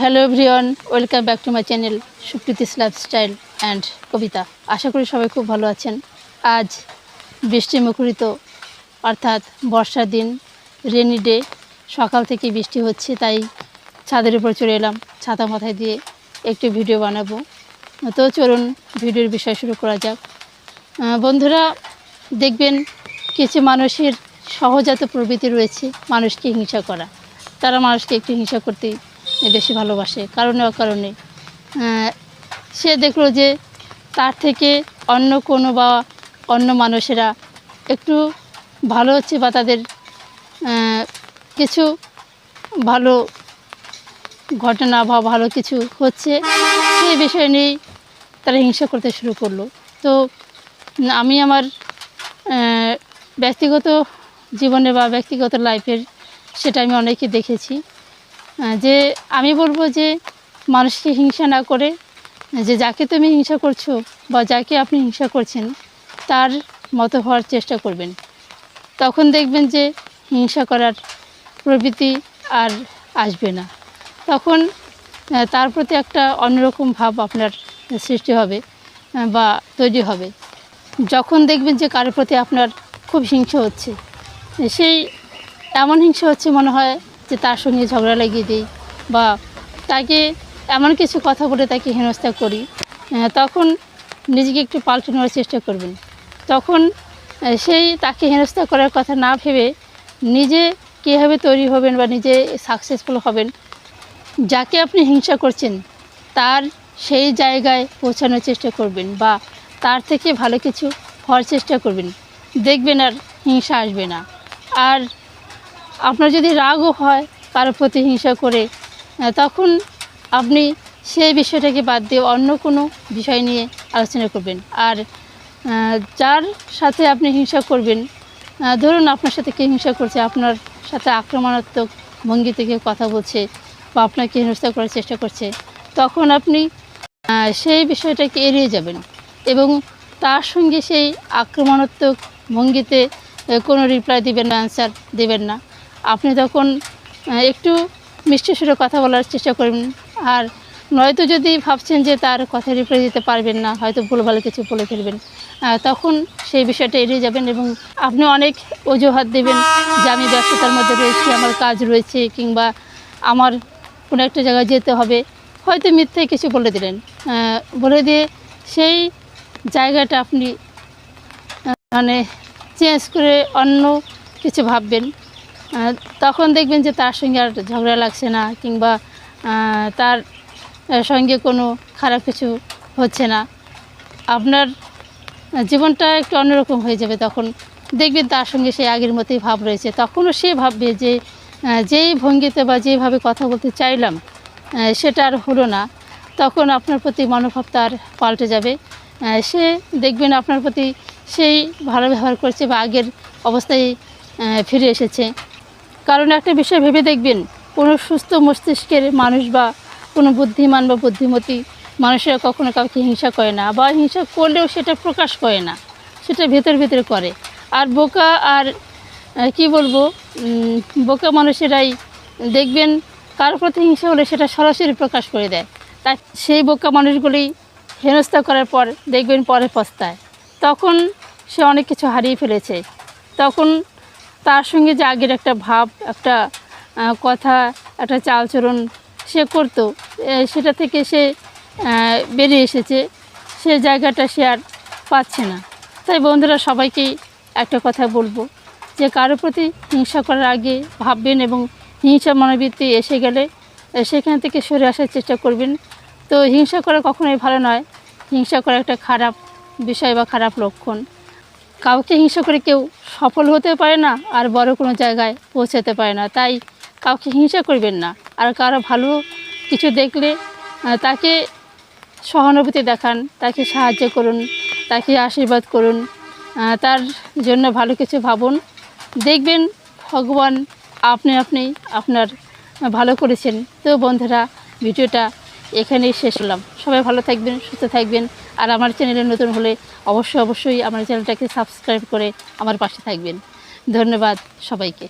Hello everyone, welcome back to my channel Supriti's lifestyle and Kabita. আশা করি সবাই খুব ভালো আছেন। আজ বৃষ্টি মুখরিত অর্থাৎ বর্ষার দিন, রেনি ডে। সকাল থেকে বৃষ্টি হচ্ছে, তাই ছাদের উপর চলে এলাম ছাতা মাথায় দিয়ে একটু ভিডিও বানাবো। তো চলুন ভিডিওর বিষয় শুরু করা যাক। বন্ধুরা, দেখবেন কিছু মানুষের সহজাত প্রবৃত্তি রয়েছে মানুষকে হিংসা করা। তারা মানুষকে একটু হিংসা করতেই বেশি ভালোবাসে, কারণে অকারণে। সে দেখলো যে তার থেকে অন্য কোনো বা অন্য মানুষেরা একটু ভালো হচ্ছে বা তাদের কিছু ভালো ঘটনা বা ভালো কিছু হচ্ছে, সেই বিষয় নিয়েই তারা হিংসা করতে শুরু করলো। তো আমি আমার ব্যক্তিগত জীবনে বা ব্যক্তিগত লাইফের সেটা আমি অনেকে দেখেছি, যে আমি বলবো যে মানুষকে হিংসা না করে, যে যাকে তুমি হিংসা করছো বা যাকে আপনি হিংসা করছেন তার মতো হওয়ার চেষ্টা করবেন। তখন দেখবেন যে হিংসা করার প্রবৃত্তি আর আসবে না। তখন তার প্রতি একটা অন্যরকম ভাব আপনার সৃষ্টি হবে বা তৈরি হবে। যখন দেখবেন যে কারোর প্রতি আপনার খুব হিংসা হচ্ছে, সেই এমন হিংসা হচ্ছে মনে হয় যে তার সঙ্গে ঝগড়া লাগিয়ে দিই বা তাকে এমন কিছু কথা বলে তাকে হেনস্থা করি, তখন নিজেকে একটু পাল্টে নেওয়ার চেষ্টা করবেন। তখন সেই তাকে হেনস্থা করার কথা না ভেবে নিজে কীভাবে তৈরি হবেন বা নিজে সাকসেসফুল হবেন, যাকে আপনি হিংসা করছেন তার সেই জায়গায় পৌঁছানোর চেষ্টা করবেন বা তার থেকে ভালো কিছু হওয়ার চেষ্টা করবেন। দেখবেন আর হিংসা আসবে না। আর আপনার যদি রাগও হয় কারোর প্রতি হিংসা করে, তখন আপনি সেই বিষয়টাকে বাদ দিয়ে অন্য কোনো বিষয় নিয়ে আলোচনা করবেন। আর যার সাথে আপনি হিংসা করবেন, ধরুন আপনার সাথে কে হিংসা করছে, আপনার সাথে আক্রমণাত্মক ভঙ্গি থেকে কথা বলছে বা আপনাকে হেনস্থা করার চেষ্টা করছে, তখন আপনি সেই বিষয়টাকে এড়িয়ে যাবেন এবং তার সঙ্গে সেই আক্রমণাত্মক ভঙ্গিতে কোনো রিপ্লাই দিবেন না, অ্যান্সার দেবেন না। আপনি তখন একটু মিষ্টি সুরে কথা বলার চেষ্টা করবেন। আর নয়তো যদি ভাবছেন যে তার কথা রিপ্লাই দিতে পারবেন না, হয়তো ভুলভাল কিছু বলে ফেলবেন, তখন সেই বিষয়টা এড়িয়ে যাবেন এবং আপনি অনেক অজুহাত দেবেন যে আমি ব্যস্ততার মধ্যে রয়েছি, আমার কাজ রয়েছে, কিংবা আমার কোনো একটা জায়গায় যেতে হবে, হয়তো মিথ্যে কিছু বলে দিলেন। বলে দিয়ে সেই জায়গাটা আপনি মানে চেঞ্জ করে অন্য কিছু ভাববেন। তখন দেখবেন যে তার সঙ্গে আর ঝগড়া লাগছে না, কিংবা তার সঙ্গে কোনো খারাপ কিছু হচ্ছে না। আপনার জীবনটা একটু অন্যরকম হয়ে যাবে। তখন দেখবেন তার সঙ্গে সে আগের মতোই ভাব রয়েছে। তখনও সে ভাববে যে যেই ভঙ্গিতে বা যেভাবে কথা বলতে চাইলাম সেটা আর হলো না। তখন আপনার প্রতি মনোভাব তার পাল্টে যাবে। সে দেখবেন আপনার প্রতি সেই ভালো ব্যবহার করছে বা আগের অবস্থায় ফিরে এসেছে। কারণ একটা বিষয় ভেবে দেখবেন, কোনো সুস্থ মস্তিষ্কের মানুষ বা কোনো বুদ্ধিমান বা বুদ্ধিমতী মানুষেরা কখনো কাউকে হিংসা করে না, বা হিংসা করলেও সেটা প্রকাশ করে না, সেটা ভেতর ভেতরে করে। আর বোকা আর কি বলবো, বোকা মানুষেরাই দেখবেন কারোর প্রতি হিংসা হলে সেটা সরাসরি প্রকাশ করে দেয়। তাই সেই বোকা মানুষগুলি হেনস্থা করার পর দেখবেন পরে পস্তায়। তখন সে অনেক কিছু হারিয়ে ফেলেছে। তখন তার সঙ্গে যে আগের একটা ভাব, একটা কথা, একটা চালচরণ সে করতো, সেটা থেকে সে বেরিয়ে এসেছে, সে জায়গাটা সে আর পাচ্ছে না। তাই বন্ধুরা, সবাইকেই একটা কথা বলবো যে কারোর প্রতি হিংসা করার আগে ভাববেন এবং হিংসা মনোবৃত্তি এসে গেলে সেখান থেকে সরে আসার চেষ্টা করবেন। তো হিংসা করা কখনোই ভালো নয়। হিংসা করা একটা খারাপ বিষয় বা খারাপ লক্ষণ। কাউকে হিংসা করে কেউ সফল হতে পারে না, আর বড় কোনো জায়গায় পৌঁছাতে পারে না। তাই কাউকে হিংসা করবেন না। আর কারো ভালো কিছু দেখলে তাকে সহানুভূতি দেখান, তাকে সাহায্য করুন, তাকে আশীর্বাদ করুন, তার জন্য ভালো কিছু ভাবুন। দেখবেন ভগবান আপনি আপনার ভালো করেছেন। তো বন্ধুরা, ভিডিওটা এখানেই শেষ হলাম। সবাই ভালো থাকবেন, সুস্থ থাকবেন। আর আমার চ্যানেলে নতুন হলে অবশ্যই আমার চ্যানেলটাকে সাবস্ক্রাইব করে আমার পাশে থাকবেন। ধন্যবাদ সবাইকে।